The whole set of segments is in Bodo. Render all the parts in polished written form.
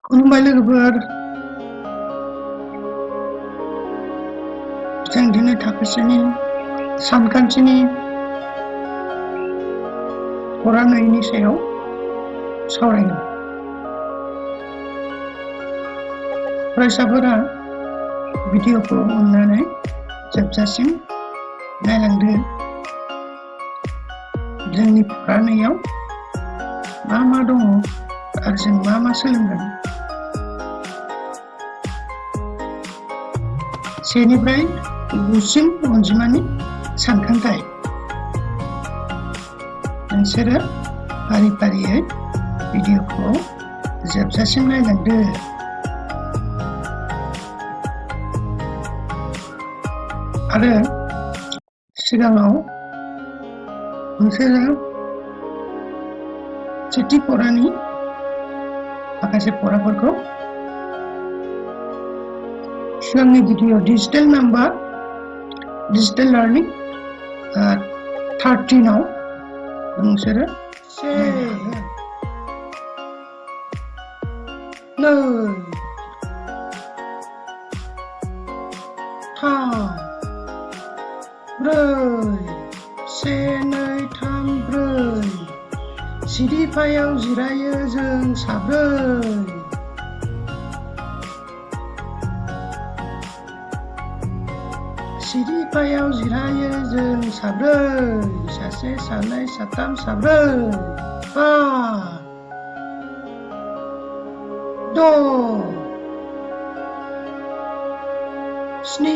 खुलुमबाय लोगोफोर, जों दिनै थाखोसेनि सानखान्थिनि फरायनायनि सायाव सावरायगोन। फरायसाफोरा भिडिअखौ अननानै जोबजासिम नायलांदो। जोंनि फरायनायाव मा दङ आरो जों मा सोलोंगोन। सेनिफ्राय 9सिम अनजिमानि सानखांथाय। नोंसोरो फारि फारियै भिडिअखौ जोबजासिम नायलांदो। आरो सिगाङाव नोंसोरो सेथि फरानि माखासे फराफोरखौ सिगांनि video digital number, digital learning 13आव नोंसोरो नै थाम ब्रै 1 2 3 4 सिरिफायाव जिरायो जों साब्रै। सिरिफायाव जिरायो जों साब्रै, सासे सानै साथाम साब्रै। 5 6 7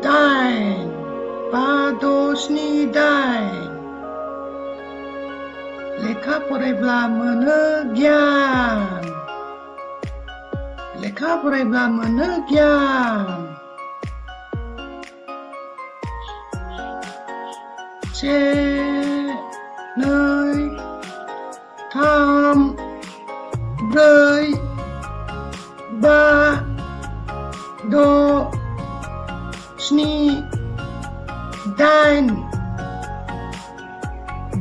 8 5 6 7 8 लेखा फरायब्ला मोनो गियान, लेखा फरायब्ला मोनो गियान। 1 2 3 4 5 6 7 8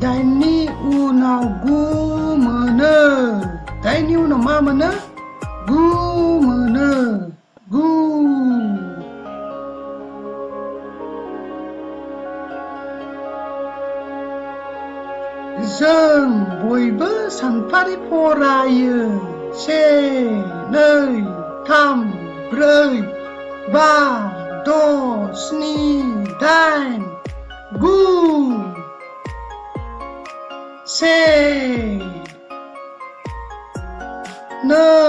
8नि उनाव 9 मोनो। 8नि उनाव मा मोनो? 9 मोनो। 9 जों बयबो सानफारि फरायो। 1 2 3 4 5 6 7 8 9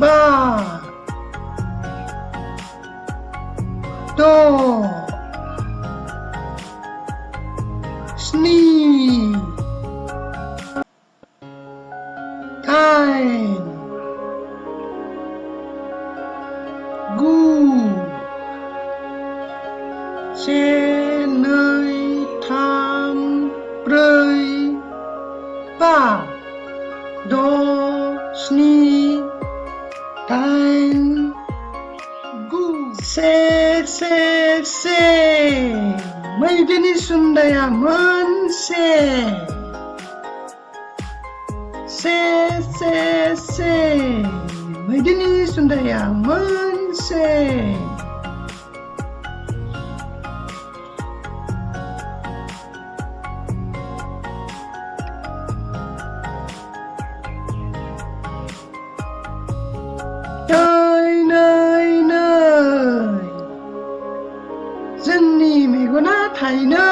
1 2 3 4 5 6 7 8 9 1 2 3 4 5 6 7 8 9 से मैदेरनि सुन्दाया मोनसे। से मैदेरनि सुन्दाया मोनसे। जोंनि मेगना थाइनै।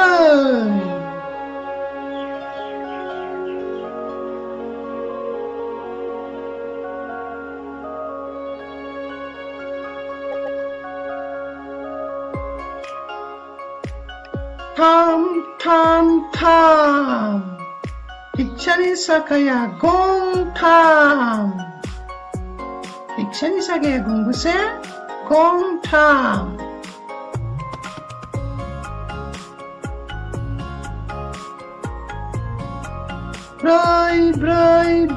थाम थाम थाम रिक्सानि साखाया गंथाम। रिक्सानि साखाया गंबेसे? गंथाम। 4 4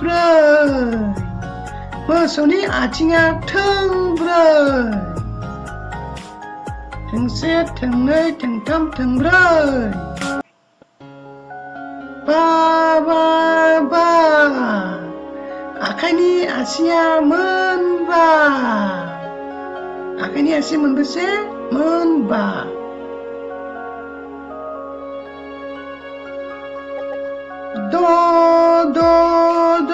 4 मोसौनि आथिङा थोंब्रै थोंसे थोंनै थोंथाम थोंब्रै बा बा बा आखाइनि आसिया मोनबा आखाइनि आसि मोनबेसे मोनबा द द द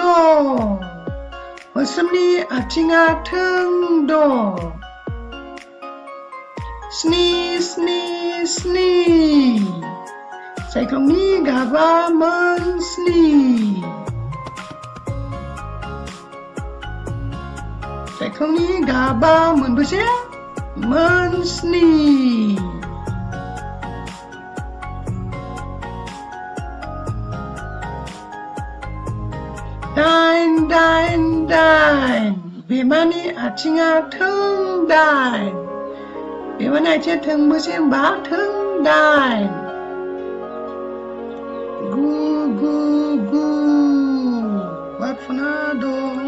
मोस्रोमनि आथिङा थोंद स्नि स्नि स्नि सायख्लुमनि गाबा मोनस्नि सायख्लुमनि गाबा मोनबेसे मोनस्नि दाइन दाइन दाइन बेमानि आथिङा थोंदाइन बेमानि आथिङा थोंबेसे होनबा थोंदाइन गु गु गु बारफुना दं